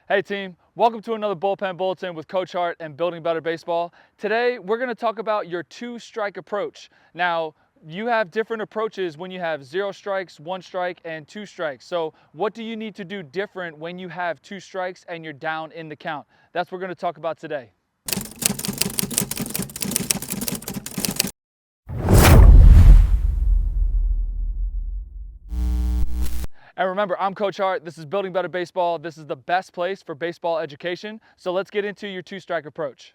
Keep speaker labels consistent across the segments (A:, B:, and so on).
A: Hey team, welcome to another Bullpen Bulletin with Coach Hart and Building Better Baseball. Today we're going to talk about your two-strike approach. Now, you have different approaches when you have 0 strikes, 1 strike, and 2 strikes. So what do you need to do different when you have 2 strikes and you're down in the count? That's what we're going to talk about today. And remember, I'm Coach Hart. This is Building Better Baseball. This is the best place for baseball education. So let's get into your two-strike approach.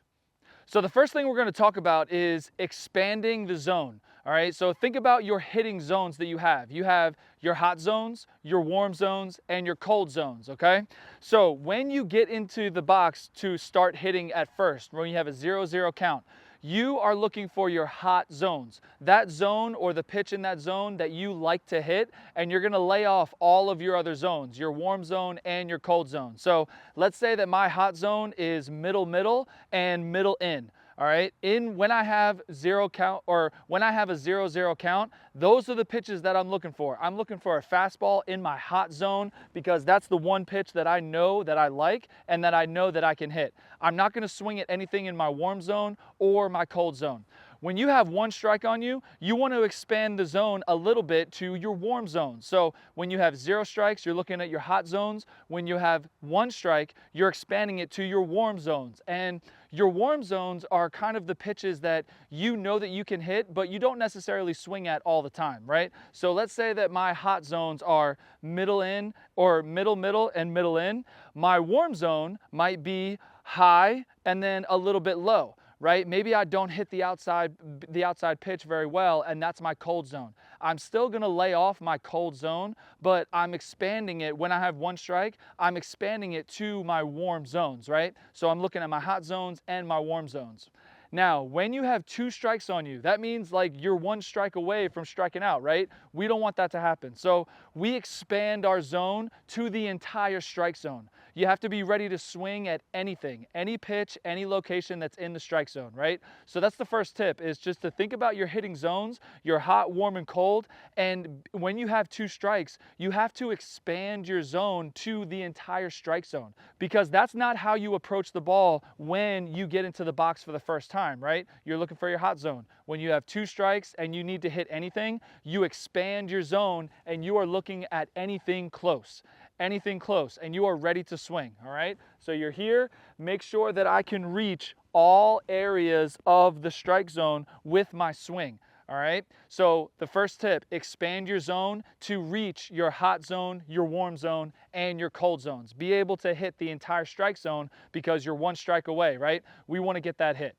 A: So the first thing we're going to talk about is expanding the zone. All right, so think about your hitting zones that you have. You have your hot zones, your warm zones, and your cold zones, okay? So when you get into the box to start hitting at first, when you have a 0-0 count, you are looking for your hot zones. That zone or the pitch in that zone that you like to hit, and you're gonna lay off all of your other zones, your warm zone and your cold zone. So let's say that my hot zone is middle and middle in. All right, when I have 0 count or when I have a 0-0 count, those are the pitches that I'm looking for. I'm looking for a fastball in my hot zone because that's the one pitch that I know that I like and that I know that I can hit. I'm not going to swing at anything in my warm zone or my cold zone. When you have 1 strike on you, you want to expand the zone a little bit to your warm zone. So when you have 0 strikes, you're looking at your hot zones. When you have 1 strike, you're expanding it to your warm zones. And your warm zones are kind of the pitches that you know that you can hit, but you don't necessarily swing at all the time, right? So let's say that my hot zones are middle in or middle and middle in. My warm zone might be high and then a little bit low, right? Maybe I don't hit the outside pitch very well, and that's my cold zone. I'm still gonna lay off my cold zone, but I'm expanding it. When I have 1 strike, I'm expanding it to my warm zones, right? So I'm looking at my hot zones and my warm zones. Now, when you have 2 strikes on you, that means like you're 1 strike away from striking out, right? We don't want that to happen. So we expand our zone to the entire strike zone. You have to be ready to swing at anything, any pitch, any location that's in the strike zone, right? So that's the first tip, is just to think about your hitting zones, your hot, warm, and cold. And when you have 2 strikes, you have to expand your zone to the entire strike zone, because that's not how you approach the ball when you get into the box for the first time, right? You're looking for your hot zone. When you have 2 strikes and you need to hit anything, you expand your zone and you are looking at anything close, and you are ready to swing, all right? So you're here, make sure that I can reach all areas of the strike zone with my swing, all right? So the first tip, expand your zone to reach your hot zone, your warm zone, and your cold zones. Be able to hit the entire strike zone because you're 1 strike away, right? We want to get that hit.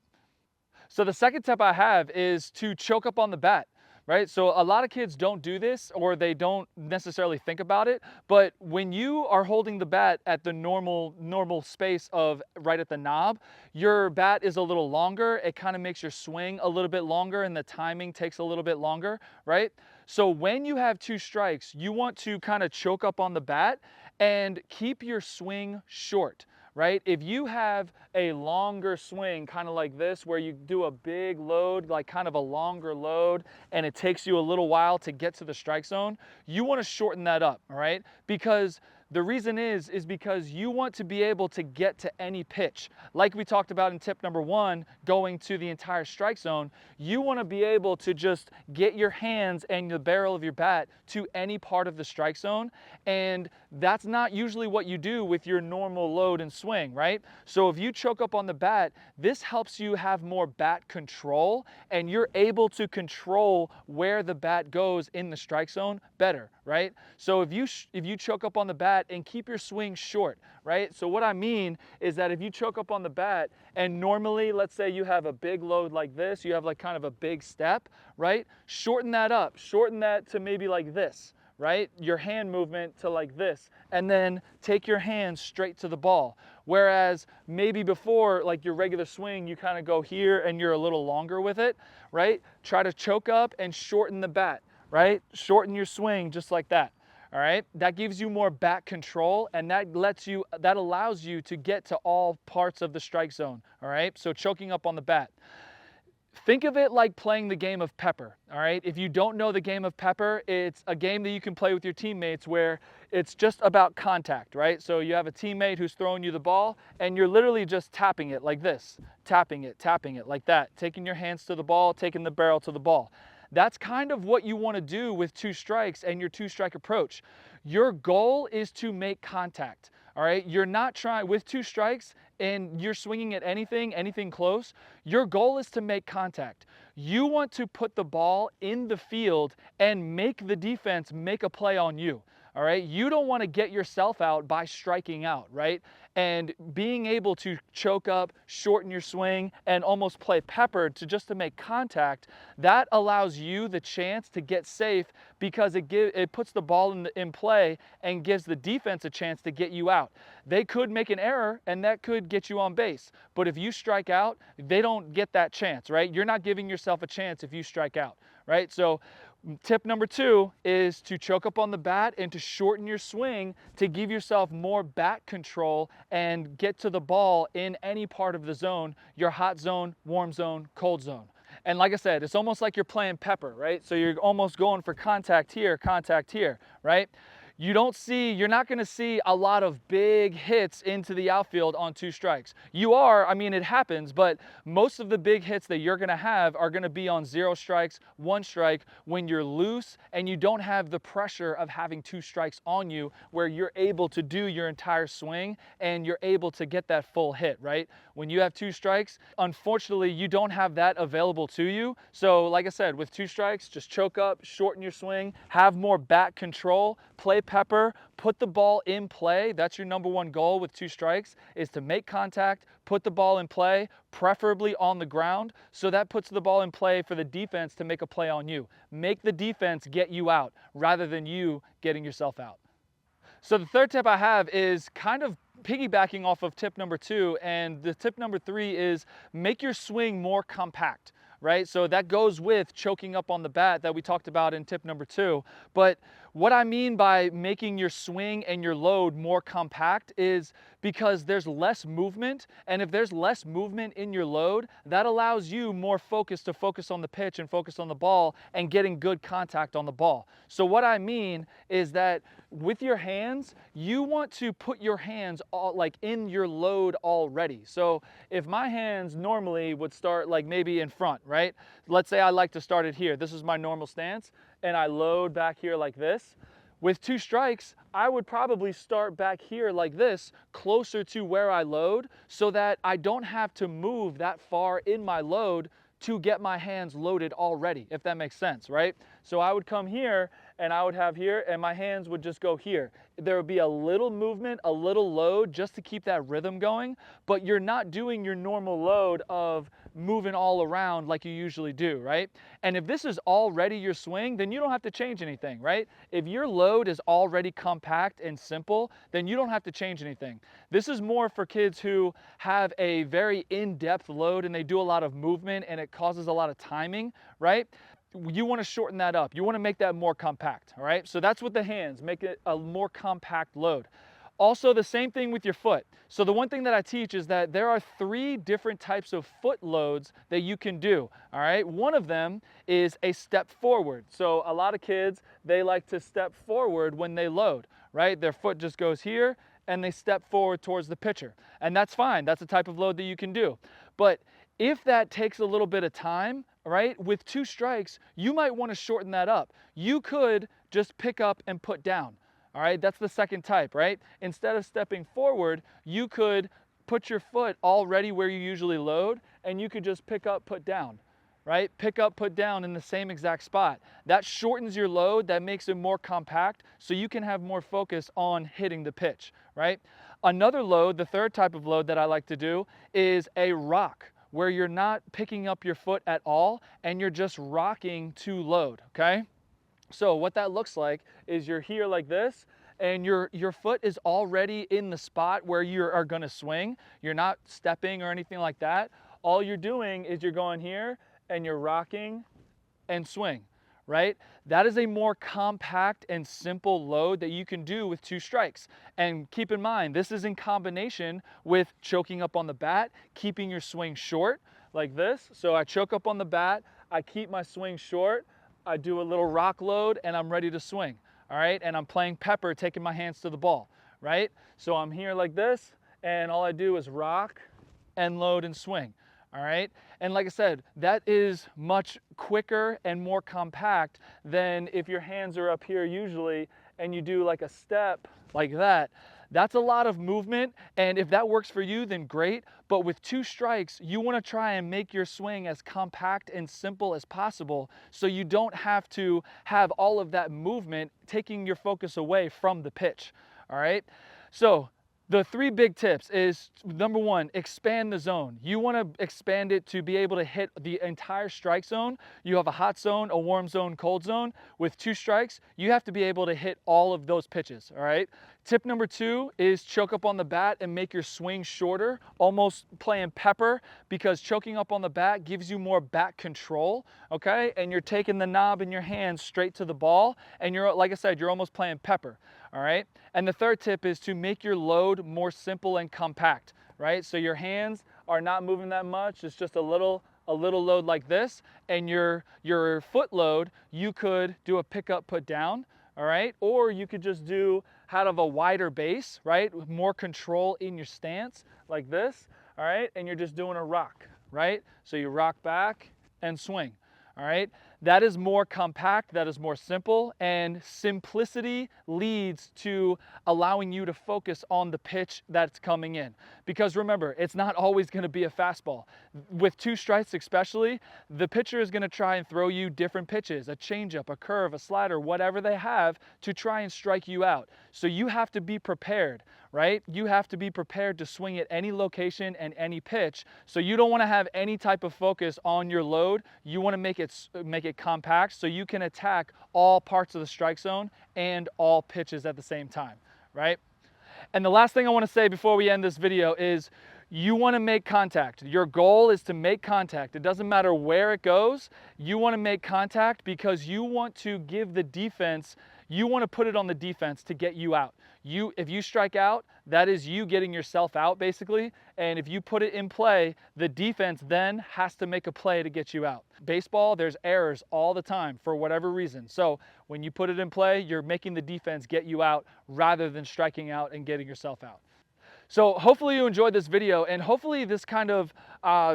A: So the second tip I have is to choke up on the bat, right? So a lot of kids don't do this, or they don't necessarily think about it, but when you are holding the bat at the normal space of right at the knob, your bat is a little longer. It kind of makes your swing a little bit longer and the timing takes a little bit longer, right? So when you have 2 strikes, you want to kind of choke up on the bat and keep your swing short, right? If you have a longer swing, kind of like this, where you do a big load, like kind of a longer load, and it takes you a little while to get to the strike zone, you want to shorten that up, all right? Because the reason is because you want to be able to get to any pitch. Like we talked about in tip number 1, going to the entire strike zone, you want to be able to just get your hands and the barrel of your bat to any part of the strike zone. And that's not usually what you do with your normal load and swing, right? So if you choke up on the bat, this helps you have more bat control, and you're able to control where the bat goes in the strike zone better, right? So if you choke up on the bat and keep your swing short, right? So what I mean is that if you choke up on the bat and normally, let's say you have a big load like this, you have like kind of a big step, right? Shorten that up, shorten that to maybe like this, right? Your hand movement to like this, and then take your hands straight to the ball. Whereas maybe before, like your regular swing, you kind of go here and you're a little longer with it, right? Try to choke up and shorten the bat, right? Shorten your swing just like that. All right, that gives you more bat control, and that allows you to get to all parts of the strike zone. All right, so choking up on the bat. Think of it like playing the game of pepper, all right? If you don't know the game of pepper, it's a game that you can play with your teammates where it's just about contact, right? So you have a teammate who's throwing you the ball and you're literally just tapping it like this, tapping it like that, taking your hands to the ball, taking the barrel to the ball. That's kind of what you want to do with two strikes and your two-strike approach. Your goal is to make contact, all right? You're not trying, with two strikes and you're swinging at anything close, your goal is to make contact. You want to put the ball in the field and make the defense make a play on you. All right, you don't want to get yourself out by striking out, right? And being able to choke up, shorten your swing, and almost play peppered to make contact, that allows you the chance to get safe because it puts the ball in play and gives the defense a chance to get you out. They could make an error and that could get you on base, but if you strike out, they don't get that chance, right? You're not giving yourself a chance if you strike out, right? So tip number 2 is to choke up on the bat and to shorten your swing to give yourself more bat control and get to the ball in any part of the zone, your hot zone, warm zone, cold zone. And like I said, it's almost like you're playing pepper, right? So you're almost going for contact here, right? You're not going to see a lot of big hits into the outfield on two strikes. I mean, it happens, but most of the big hits that you're going to have are going to be on 0 strikes, 1 strike, when you're loose and you don't have the pressure of having 2 strikes on you where you're able to do your entire swing and you're able to get that full hit, right? When you have 2 strikes, unfortunately, you don't have that available to you. So like I said, with 2 strikes, just choke up, shorten your swing, have more bat control, play pepper, put the ball in play. That's your number 1 goal with 2 strikes, is to make contact, put the ball in play, preferably on the ground. So that puts the ball in play for the defense to make a play on you. Make the defense get you out rather than you getting yourself out. So the third tip I have is kind of piggybacking off of tip number 2, and the tip number 3 is make your swing more compact, right? So that goes with choking up on the bat that we talked about in tip number 2. But what I mean by making your swing and your load more compact is because there's less movement, and if there's less movement in your load, that allows you more focus to focus on the pitch and focus on the ball and getting good contact on the ball. So what I mean is that with your hands, you want to put your hands all like in your load already. So if my hands normally would start like maybe in front, right? Let's say I like to start it here. This is my normal stance, and I load back here like this. With 2 strikes, I would probably start back here like this, closer to where I load, so that I don't have to move that far in my load to get my hands loaded already, if that makes sense, right? So I would come here and I would have here and my hands would just go here. There would be a little movement, a little load just to keep that rhythm going, but you're not doing your normal load of moving all around like you usually do, right? And if this is already your swing, then you don't have to change anything, right? If your load is already compact and simple, then you don't have to change anything. This is more for kids who have a very in-depth load and they do a lot of movement and it causes a lot of timing, right? You want to shorten that up. You want to make that more compact, all right? So that's with the hands, make it a more compact load. Also, the same thing with your foot. So the one thing that I teach is that there are 3 different types of foot loads that you can do, all right? One of them is a step forward. So a lot of kids, they like to step forward when they load, right? Their foot just goes here and they step forward towards the pitcher. And that's fine. That's a type of load that you can do. But if that takes a little bit of time, right, with 2 strikes, you might want to shorten that up. You could just pick up and put down. All right, that's the second type, right? Instead of stepping forward, you could put your foot already where you usually load, and you could just pick up, put down, right? Pick up, put down in the same exact spot. That shortens your load, that makes it more compact, so you can have more focus on hitting the pitch, right? Another load, the third type of load that I like to do, is a rock, where you're not picking up your foot at all, and you're just rocking to load, okay? So what that looks like is you're here like this, and your foot is already in the spot where you are going to swing. You're not stepping or anything like that. All you're doing is you're going here and you're rocking and swing, right? That is a more compact and simple load that you can do with 2 strikes. And keep in mind, this is in combination with choking up on the bat, keeping your swing short, like this. So I choke up on the bat, I keep my swing short, I do a little rock load, and I'm ready to swing, all right? And I'm playing pepper, taking my hands to the ball, right? So I'm here like this, and all I do is rock and load and swing, all right? And like I said, that is much quicker and more compact than if your hands are up here usually and you do like a step like that. That's a lot of movement, and if that works for you, then great. But with 2 strikes, you want to try and make your swing as compact and simple as possible so you don't have to have all of that movement taking your focus away from the pitch, all right? So the 3 big tips is, number 1, expand the zone. You want to expand it to be able to hit the entire strike zone. You have a hot zone, a warm zone, cold zone. With 2 strikes, you have to be able to hit all of those pitches, all right? Tip number 2 is choke up on the bat and make your swing shorter, almost playing pepper, because choking up on the bat gives you more bat control, okay? And you're taking the knob in your hands straight to the ball, and you're, like I said, you're almost playing pepper, all right? And the 3rd tip is to make your load more simple and compact, right? So your hands are not moving that much. It's just a little load like this, and your foot load, you could do a pick up, put down, all right? Or you could just do out of a wider base, right? With more control in your stance like this, all right? And you're just doing a rock, right? So you rock back and swing, all right? That is more compact, that is more simple, and simplicity leads to allowing you to focus on the pitch that's coming in. Because remember, it's not always going to be a fastball. With 2 strikes especially, the pitcher is going to try and throw you different pitches, a changeup, a curve, a slider, whatever they have to try and strike you out. So you have to be prepared, right? You have to be prepared to swing at any location and any pitch. So you don't want to have any type of focus on your load. You want to make it compact so you can attack all parts of the strike zone and all pitches at the same time, right? And the last thing I want to say before we end this video is you want to make contact. Your goal is to make contact. It doesn't matter where it goes. You want to make contact because you want to give the defense, you want to put it on the defense to get you out. If you strike out, that is you getting yourself out basically. And if you put it in play, the defense then has to make a play to get you out. Baseball, there's errors all the time for whatever reason. So when you put it in play, you're making the defense get you out rather than striking out and getting yourself out. So hopefully you enjoyed this video, and hopefully this kind of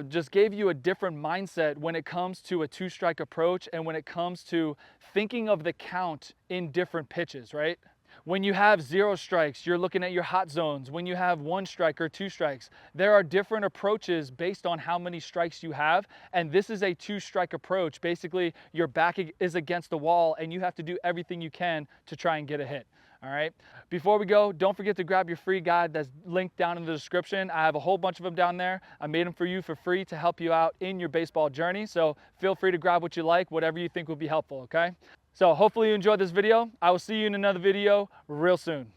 A: just gave you a different mindset when it comes to a 2-strike approach and when it comes to thinking of the count in different pitches, right? When you have 0 strikes, you're looking at your hot zones. When you have 1 strike or 2 strikes, there are different approaches based on how many strikes you have. And this is a 2-strike approach. Basically, your back is against the wall and you have to do everything you can to try and get a hit. All right. Before we go, don't forget to grab your free guide that's linked down in the description. I have a whole bunch of them down there. I made them for you for free to help you out in your baseball journey. So feel free to grab what you like, whatever you think will be helpful. Okay. So hopefully you enjoyed this video. I will see you in another video real soon.